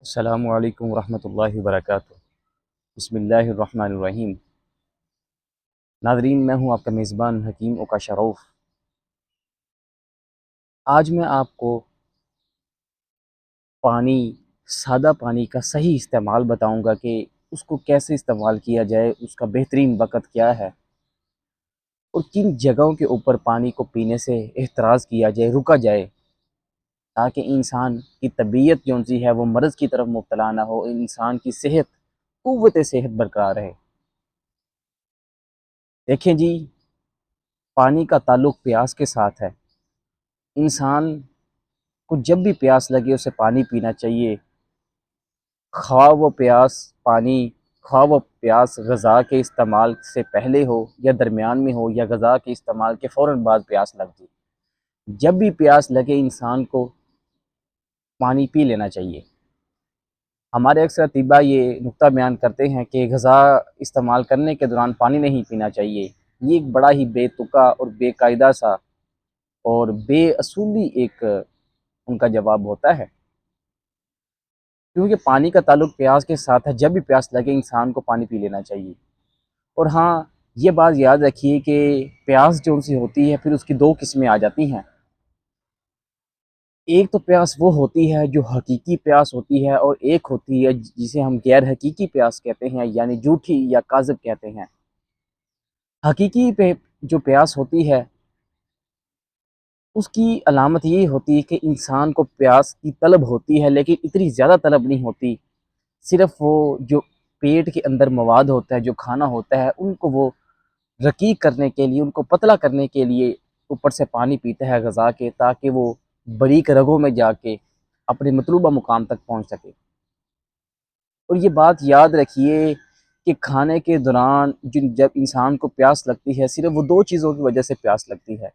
السلام علیکم ورحمۃ اللہ وبرکاتہ۔ بسم اللہ الرحمن الرحیم۔ ناظرین، میں ہوں آپ کا میزبان حکیم اوکا شروف۔ آج میں آپ کو سادہ پانی کا صحیح استعمال بتاؤں گا کہ اس کو کیسے استعمال کیا جائے، اس کا بہترین وقت کیا ہے اور کن جگہوں کے اوپر پانی کو پینے سے احتراز کیا جائے، رکا جائے، تاکہ انسان کی طبیعت جو سی ہے وہ مرض کی طرف مبتلا نہ ہو، انسان کی قوت صحت برقرار رہے۔ دیکھیں جی، پانی کا تعلق پیاس کے ساتھ ہے۔ انسان کو جب بھی پیاس لگے اسے پانی پینا چاہیے، خواہ وہ پیاس غذا کے استعمال سے پہلے ہو یا درمیان میں ہو یا غذا کے استعمال کے فوراً بعد پیاس لگ جائے۔ جب بھی پیاس لگے انسان کو پانی پی لینا چاہیے۔ ہمارے اکثر اطباء یہ نقطہ بیان کرتے ہیں کہ غذا استعمال کرنے کے دوران پانی نہیں پینا چاہیے۔ یہ ایک بڑا ہی بے تکا اور بے قاعدہ سا اور بے اصولی ایک ان کا جواب ہوتا ہے، کیونکہ پانی کا تعلق پیاس کے ساتھ ہے۔ جب بھی پیاس لگے انسان کو پانی پی لینا چاہیے۔ اور ہاں، یہ بات یاد رکھیے کہ پیاس جو سی ہوتی ہے پھر اس کی دو قسمیں آ جاتی ہیں۔ ایک تو پیاس وہ ہوتی ہے جو حقیقی پیاس ہوتی ہے، اور ایک ہوتی ہے جسے ہم غیر حقیقی پیاس کہتے ہیں، یعنی جھوٹی یا کاذب کہتے ہیں۔ حقیقی جو پیاس ہوتی ہے اس کی علامت یہ ہوتی ہے کہ انسان کو پیاس کی طلب ہوتی ہے، لیکن اتنی زیادہ طلب نہیں ہوتی۔ صرف وہ جو پیٹ کے اندر مواد ہوتا ہے، جو کھانا ہوتا ہے، ان کو وہ رقیق کرنے کے لیے، ان کو پتلا کرنے کے لیے اوپر سے پانی پیتا ہے غذا کے، تاکہ وہ باریک رگوں میں جا کے اپنے مطلوبہ مقام تک پہنچ سکے۔ اور یہ بات یاد رکھیے کہ کھانے کے دوران جب انسان کو پیاس لگتی ہے، صرف وہ دو چیزوں کی وجہ سے پیاس لگتی ہے۔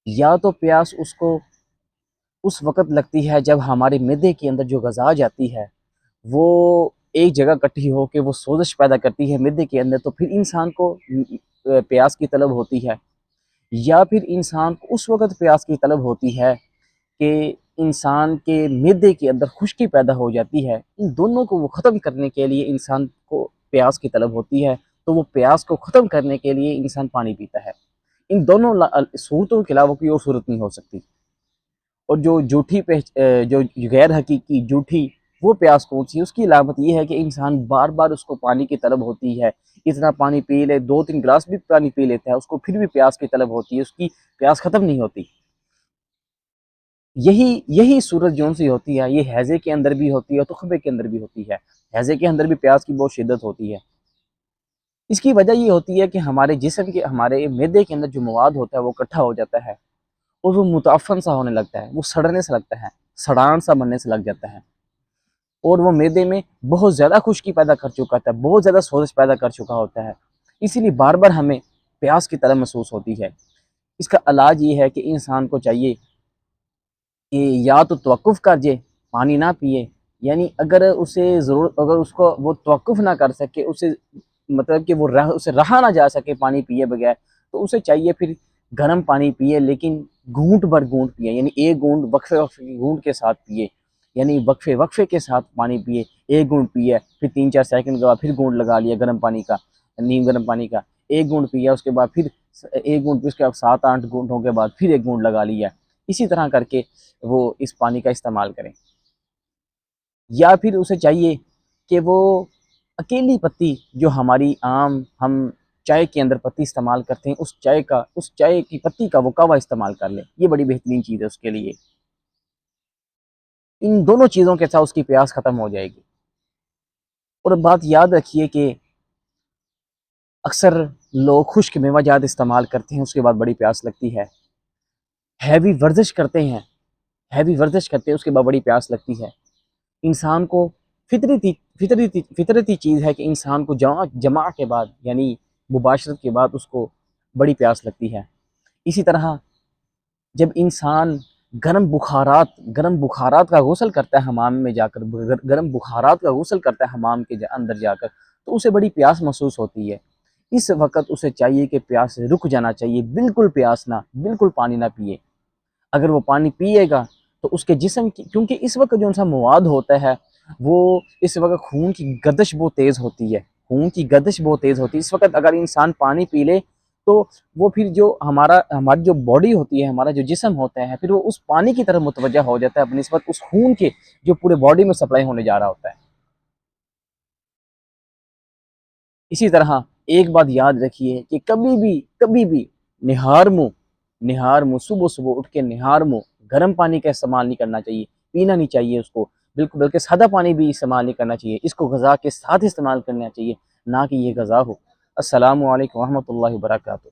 یا تو پیاس اس کو اس وقت لگتی ہے جب ہمارے معدے کے اندر جو غذا جاتی ہے وہ ایک جگہ اکٹھی ہو کے وہ سوزش پیدا کرتی ہے معدے کے اندر، تو پھر انسان کو پیاس کی طلب ہوتی ہے۔ یا پھر انسان کو اس وقت پیاس کی طلب ہوتی ہے کہ انسان کے معدے کے اندر خشکی پیدا ہو جاتی ہے۔ ان دونوں کو وہ ختم کرنے کے لیے انسان کو پیاس کی طلب ہوتی ہے، تو وہ پیاس کو ختم کرنے کے لیے انسان پانی پیتا ہے۔ ان دونوں صورتوں کے علاوہ کوئی اور صورت نہیں ہو سکتی۔ اور جو غیر حقیقی جھوٹی وہ پیاس کون سی ہے، اس کی علامت یہ ہے کہ انسان بار بار اس کو پانی کی طلب ہوتی ہے، اتنا پانی پی لے، 2-3 گلاس بھی پانی پی لیتا ہے، اس کو پھر بھی پیاس کی طلب ہوتی ہے، اس کی پیاس ختم نہیں ہوتی۔ یہی صورت جون سی ہوتی ہے، یہ ہیضے کے اندر بھی ہوتی ہے، تخمے کے اندر بھی ہوتی ہے۔ ہیضے کے اندر بھی پیاس کی بہت شدت ہوتی ہے۔ اس کی وجہ یہ ہوتی ہے کہ ہمارے جسم کے، ہمارے معدے کے اندر جو مواد ہوتا ہے وہ اکٹھا ہو جاتا ہے اور وہ متعفن سا ہونے لگتا ہے، وہ سڑنے سے لگتا ہے، سڑان سا بننے سے لگ جاتا ہے، اور وہ معدے میں بہت زیادہ خشکی پیدا کر چکا ہوتا ہے، بہت زیادہ سوزش پیدا کر چکا ہوتا ہے۔ اسی لیے بار بار ہمیں پیاس کی طلب محسوس ہوتی ہے۔ اس کا علاج یہ ہے کہ انسان کو چاہیے کہ یا تو توقف کر جائے، پانی نہ پیے، یعنی اگر اس کو وہ توقف نہ کر سکے، اسے مطلب کہ اسے رہا نہ جا سکے پانی پیے بغیر، تو اسے چاہیے پھر گرم پانی پیے، لیکن گھونٹ بھر گھونٹ پیے، یعنی ایک گھونٹ وقفے گھونٹ کے ساتھ پیے، یعنی وقفے کے ساتھ پانی پیے۔ ایک گھونٹ پیے، پھر 3-4 سیکنڈ کے بعد پھر گھونٹ لگا لیا گرم پانی کا، نیم گرم پانی کا۔ ایک گھونٹ پیا، اس کے بعد پھر ایک گھونٹ پی، اس کے بعد 7-8 گھونٹوں کے بعد پھر ایک گھونٹ لگا لیا۔ اسی طرح کر کے وہ اس پانی کا استعمال کریں۔ یا پھر اسے چاہیے کہ وہ اکیلی پتی جو ہماری عام ہم چائے کے اندر پتی استعمال کرتے ہیں، اس چائے کی پتی کا وہ کہوہ استعمال کر لے۔ یہ بڑی بہترین چیز ہے اس کے لیے۔ ان دونوں چیزوں کے ساتھ اس کی پیاس ختم ہو جائے گی۔ اور بات یاد رکھیے کہ اکثر لوگ خشک میوہ جات استعمال کرتے ہیں، اس کے بعد بڑی پیاس لگتی ہے۔ ہیوی ورزش کرتے ہیں اس کے بعد بڑی پیاس لگتی ہے۔ انسان کو فطرتی چیز ہے کہ انسان کو جماع کے بعد، یعنی مباشرت کے بعد، اس کو بڑی پیاس لگتی ہے۔ اسی طرح جب انسان گرم بخارات کا غسل کرتا ہے حمام میں جا کر، گرم بخارات کا غسل کرتا ہے حمام کے اندر جا کر، تو اسے بڑی پیاس محسوس ہوتی ہے۔ اس وقت اسے چاہیے کہ پیاس سے رک جانا چاہیے، بالکل پیاس نہ، بالکل پانی نہ پیے۔ اگر وہ پانی پیے گا تو اس کے جسم کی، کیونکہ اس وقت جو سا مواد ہوتا ہے وہ اس وقت خون کی گردش بہت تیز ہوتی ہے، خون کی گردش بہت تیز ہوتی ہے اس وقت اگر انسان پانی پی لے تو وہ پھر جو ہماری جو باڈی ہوتی ہے، ہمارا جو جسم ہوتا ہے، پھر وہ اس پانی کی طرف متوجہ ہو جاتا ہے بنسبت اس خون کے جو پورے باڈی میں سپلائی ہونے جا رہا ہوتا ہے۔ اسی طرح ایک بات یاد رکھیے کہ کبھی بھی نہار منہ صبح صبح اٹھ کے نہار منہ گرم پانی کا استعمال نہیں کرنا چاہیے، پینا نہیں چاہیے اس کو بالکل، بلکہ سادہ پانی بھی استعمال نہیں کرنا چاہیے، اس کو غذا کے ساتھ استعمال کرنا چاہیے، نہ کہ یہ غذا ہو۔ السلام علیکم ورحمۃ اللہ وبرکاتہ۔